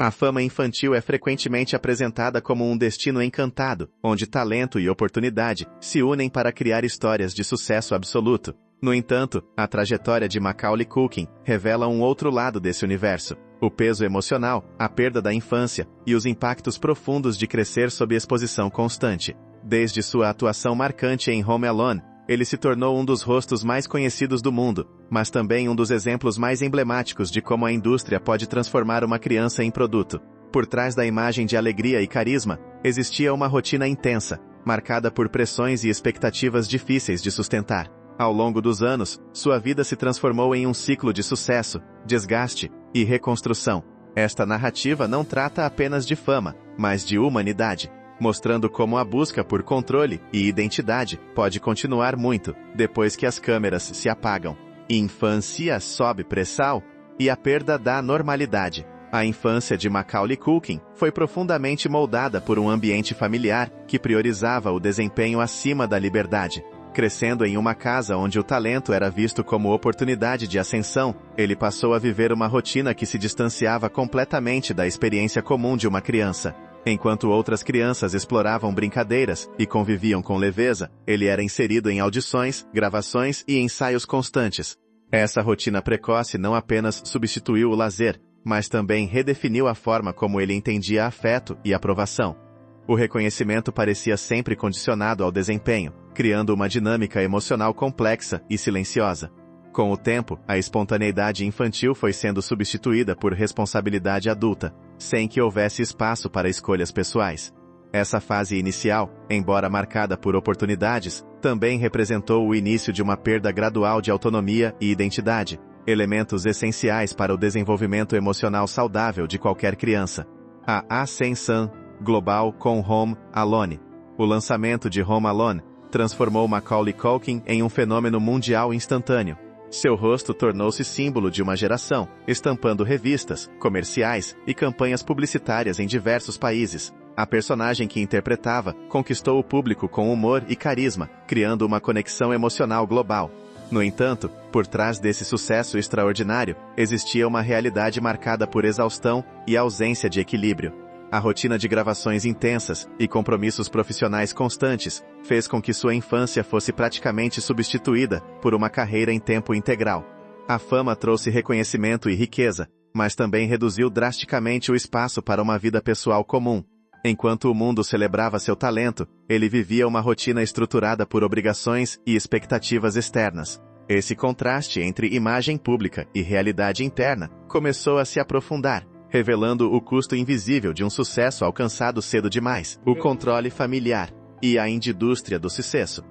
A fama infantil é frequentemente apresentada como um destino encantado, onde talento e oportunidade se unem para criar histórias de sucesso absoluto. No entanto, a trajetória de Macaulay Culkin revela um outro lado desse universo: o peso emocional, a perda da infância e os impactos profundos de crescer sob exposição constante. Desde sua atuação marcante em Home Alone, ele se tornou um dos rostos mais conhecidos do mundo, mas também um dos exemplos mais emblemáticos de como a indústria pode transformar uma criança em produto. Por trás da imagem de alegria e carisma, existia uma rotina intensa, marcada por pressões e expectativas difíceis de sustentar. Ao longo dos anos, sua vida se transformou em um ciclo de sucesso, desgaste e reconstrução. Esta narrativa não trata apenas de fama, mas de humanidade, mostrando como a busca por controle e identidade pode continuar muito depois que as câmeras se apagam. Infância sob pressão e a perda da normalidade. A infância de Macaulay Culkin foi profundamente moldada por um ambiente familiar que priorizava o desempenho acima da liberdade. Crescendo em uma casa onde o talento era visto como oportunidade de ascensão, ele passou a viver uma rotina que se distanciava completamente da experiência comum de uma criança. Enquanto outras crianças exploravam brincadeiras e conviviam com leveza, ele era inserido em audições, gravações e ensaios constantes. Essa rotina precoce não apenas substituiu o lazer, mas também redefiniu a forma como ele entendia afeto e aprovação. O reconhecimento parecia sempre condicionado ao desempenho, criando uma dinâmica emocional complexa e silenciosa. Com o tempo, a espontaneidade infantil foi sendo substituída por responsabilidade adulta, sem que houvesse espaço para escolhas pessoais. Essa fase inicial, embora marcada por oportunidades, também representou o início de uma perda gradual de autonomia e identidade, elementos essenciais para o desenvolvimento emocional saudável de qualquer criança. A ascensão global com Home Alone. O lançamento de Home Alone transformou Macaulay Culkin em um fenômeno mundial instantâneo. Seu rosto tornou-se símbolo de uma geração, estampando revistas, comerciais e campanhas publicitárias em diversos países. A personagem que interpretava conquistou o público com humor e carisma, criando uma conexão emocional global. No entanto, por trás desse sucesso extraordinário, existia uma realidade marcada por exaustão e ausência de equilíbrio. A rotina de gravações intensas e compromissos profissionais constantes fez com que sua infância fosse praticamente substituída por uma carreira em tempo integral. A fama trouxe reconhecimento e riqueza, mas também reduziu drasticamente o espaço para uma vida pessoal comum. Enquanto o mundo celebrava seu talento, ele vivia uma rotina estruturada por obrigações e expectativas externas. Esse contraste entre imagem pública e realidade interna começou a se aprofundar, revelando o custo invisível de um sucesso alcançado cedo demais, o controle familiar e a indústria do sucesso.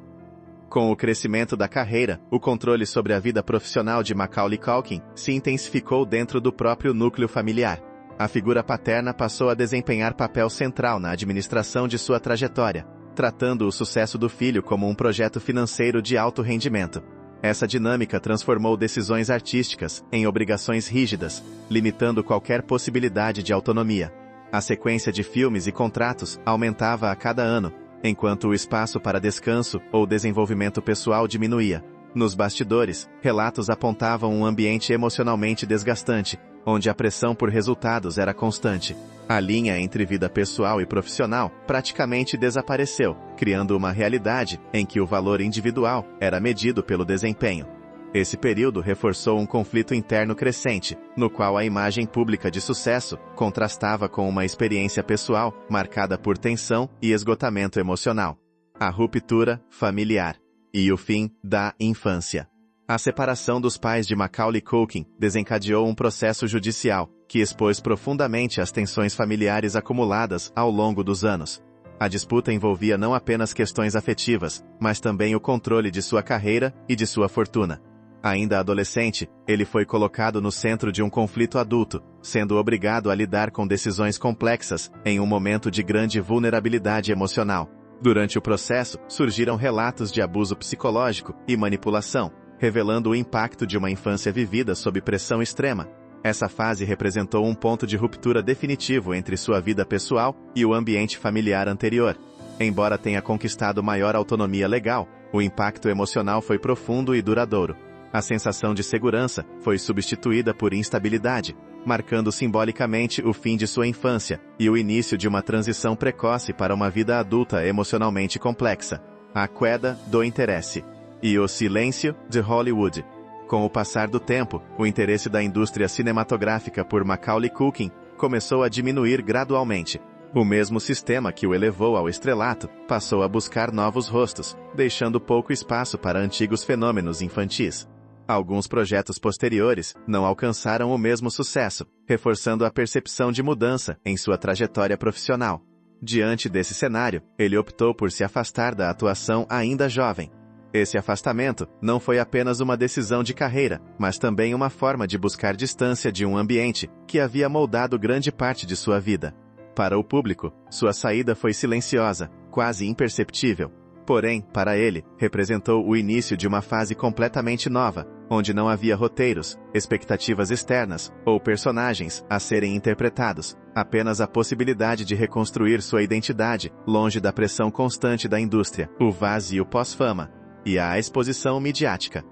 Com o crescimento da carreira, o controle sobre a vida profissional de Macaulay Culkin se intensificou dentro do próprio núcleo familiar. A figura paterna passou a desempenhar papel central na administração de sua trajetória, tratando o sucesso do filho como um projeto financeiro de alto rendimento. Essa dinâmica transformou decisões artísticas em obrigações rígidas, limitando qualquer possibilidade de autonomia. A sequência de filmes e contratos aumentava a cada ano, enquanto o espaço para descanso ou desenvolvimento pessoal diminuía. Nos bastidores, relatos apontavam um ambiente emocionalmente desgastante, onde a pressão por resultados era constante. A linha entre vida pessoal e profissional praticamente desapareceu, criando uma realidade em que o valor individual era medido pelo desempenho. Esse período reforçou um conflito interno crescente, no qual a imagem pública de sucesso contrastava com uma experiência pessoal marcada por tensão e esgotamento emocional. A ruptura familiar e o fim da infância. A separação dos pais de Macaulay Culkin desencadeou um processo judicial que expôs profundamente as tensões familiares acumuladas ao longo dos anos. A disputa envolvia não apenas questões afetivas, mas também o controle de sua carreira e de sua fortuna. Ainda adolescente, ele foi colocado no centro de um conflito adulto, sendo obrigado a lidar com decisões complexas em um momento de grande vulnerabilidade emocional. Durante o processo, surgiram relatos de abuso psicológico e manipulação, revelando o impacto de uma infância vivida sob pressão extrema. Essa fase representou um ponto de ruptura definitivo entre sua vida pessoal e o ambiente familiar anterior. Embora tenha conquistado maior autonomia legal, o impacto emocional foi profundo e duradouro. A sensação de segurança foi substituída por instabilidade, marcando simbolicamente o fim de sua infância e o início de uma transição precoce para uma vida adulta emocionalmente complexa. A queda do interesse e o silêncio de Hollywood. Com o passar do tempo, o interesse da indústria cinematográfica por Macaulay Culkin começou a diminuir gradualmente. O mesmo sistema que o elevou ao estrelato passou a buscar novos rostos, deixando pouco espaço para antigos fenômenos infantis. Alguns projetos posteriores não alcançaram o mesmo sucesso, reforçando a percepção de mudança em sua trajetória profissional. Diante desse cenário, ele optou por se afastar da atuação ainda jovem. Esse afastamento não foi apenas uma decisão de carreira, mas também uma forma de buscar distância de um ambiente que havia moldado grande parte de sua vida. Para o público, sua saída foi silenciosa, quase imperceptível. Porém, para ele, representou o início de uma fase completamente nova, onde não havia roteiros, expectativas externas ou personagens a serem interpretados, apenas a possibilidade de reconstruir sua identidade, longe da pressão constante da indústria, o vazio pós-fama e a exposição midiática.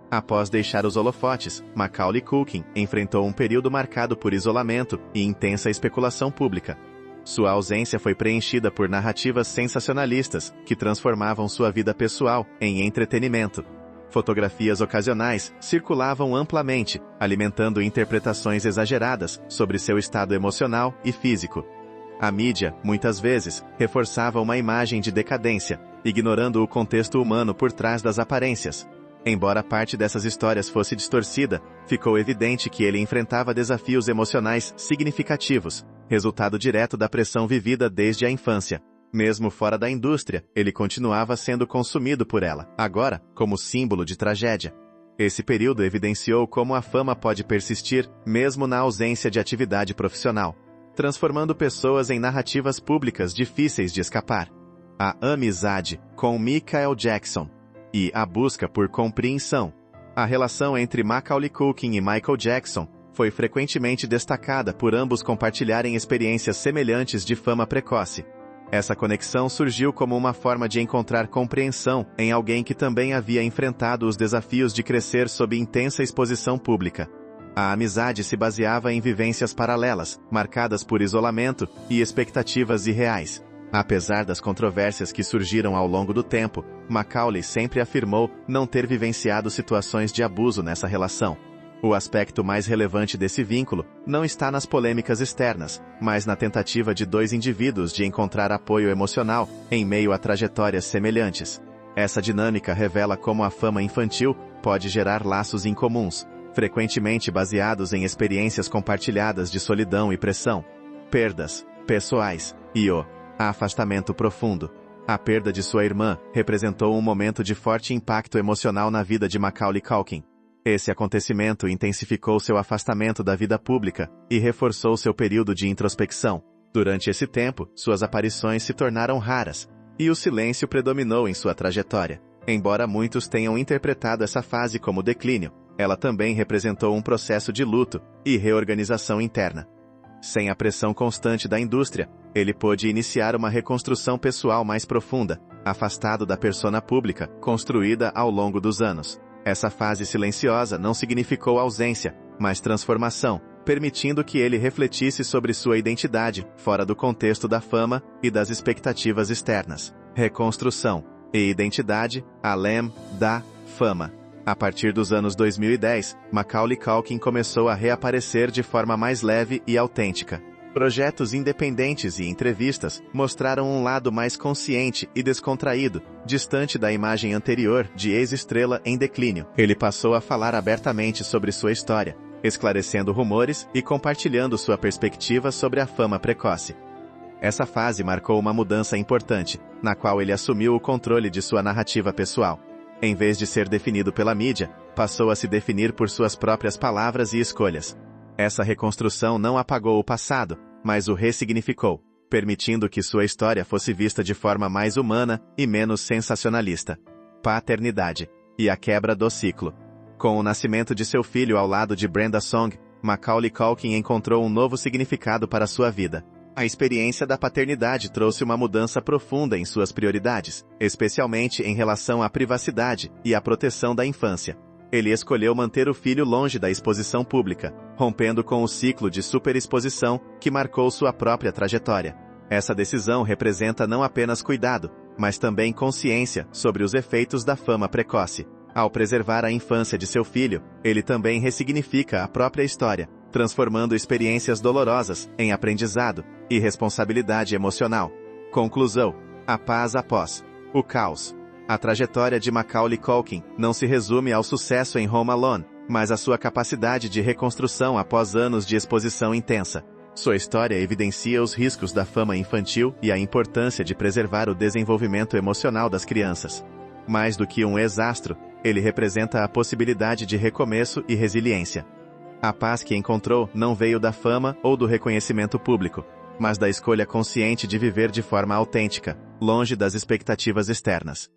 Após deixar os holofotes, Macaulay Culkin enfrentou um período marcado por isolamento e intensa especulação pública. Sua ausência foi preenchida por narrativas sensacionalistas que transformavam sua vida pessoal em entretenimento. Fotografias ocasionais circulavam amplamente, alimentando interpretações exageradas sobre seu estado emocional e físico. A mídia, muitas vezes, reforçava uma imagem de decadência, ignorando o contexto humano por trás das aparências. Embora parte dessas histórias fosse distorcida, ficou evidente que ele enfrentava desafios emocionais significativos, resultado direto da pressão vivida desde a infância. Mesmo fora da indústria, ele continuava sendo consumido por ela, agora, como símbolo de tragédia. Esse período evidenciou como a fama pode persistir, mesmo na ausência de atividade profissional, transformando pessoas em narrativas públicas difíceis de escapar. A amizade com Michael Jackson e a busca por compreensão. A relação entre Macaulay Culkin e Michael Jackson foi frequentemente destacada por ambos compartilharem experiências semelhantes de fama precoce. Essa conexão surgiu como uma forma de encontrar compreensão em alguém que também havia enfrentado os desafios de crescer sob intensa exposição pública. A amizade se baseava em vivências paralelas, marcadas por isolamento e expectativas irreais. Apesar das controvérsias que surgiram ao longo do tempo, Macaulay sempre afirmou não ter vivenciado situações de abuso nessa relação. O aspecto mais relevante desse vínculo não está nas polêmicas externas, mas na tentativa de dois indivíduos de encontrar apoio emocional em meio a trajetórias semelhantes. Essa dinâmica revela como a fama infantil pode gerar laços incomuns, frequentemente baseados em experiências compartilhadas de solidão e pressão, perdas pessoais e o afastamento profundo. A perda de sua irmã representou um momento de forte impacto emocional na vida de Macaulay Culkin. Esse acontecimento intensificou seu afastamento da vida pública e reforçou seu período de introspecção. Durante esse tempo, suas aparições se tornaram raras, e o silêncio predominou em sua trajetória. Embora muitos tenham interpretado essa fase como declínio, ela também representou um processo de luto e reorganização interna. Sem a pressão constante da indústria, ele pôde iniciar uma reconstrução pessoal mais profunda, afastado da persona pública, construída ao longo dos anos. Essa fase silenciosa não significou ausência, mas transformação, permitindo que ele refletisse sobre sua identidade, fora do contexto da fama e das expectativas externas. Reconstrução e identidade, além da fama. A partir dos anos 2010, Macaulay Culkin começou a reaparecer de forma mais leve e autêntica. Projetos independentes e entrevistas mostraram um lado mais consciente e descontraído, distante da imagem anterior de ex-estrela em declínio. Ele passou a falar abertamente sobre sua história, esclarecendo rumores e compartilhando sua perspectiva sobre a fama precoce. Essa fase marcou uma mudança importante, na qual ele assumiu o controle de sua narrativa pessoal. Em vez de ser definido pela mídia, passou a se definir por suas próprias palavras e escolhas. Essa reconstrução não apagou o passado, mas o ressignificou, permitindo que sua história fosse vista de forma mais humana e menos sensacionalista. Paternidade e a quebra do ciclo. Com o nascimento de seu filho ao lado de Brenda Song, Macaulay Culkin encontrou um novo significado para sua vida. A experiência da paternidade trouxe uma mudança profunda em suas prioridades, especialmente em relação à privacidade e à proteção da infância. Ele escolheu manter o filho longe da exposição pública, rompendo com o ciclo de superexposição que marcou sua própria trajetória. Essa decisão representa não apenas cuidado, mas também consciência sobre os efeitos da fama precoce. Ao preservar a infância de seu filho, ele também ressignifica a própria história, transformando experiências dolorosas em aprendizado e responsabilidade emocional. Conclusão: a paz após o caos. A trajetória de Macaulay Culkin não se resume ao sucesso em Home Alone, mas à sua capacidade de reconstrução após anos de exposição intensa. Sua história evidencia os riscos da fama infantil e a importância de preservar o desenvolvimento emocional das crianças. Mais do que um ex-astro, ele representa a possibilidade de recomeço e resiliência. A paz que encontrou não veio da fama ou do reconhecimento público, mas da escolha consciente de viver de forma autêntica, longe das expectativas externas.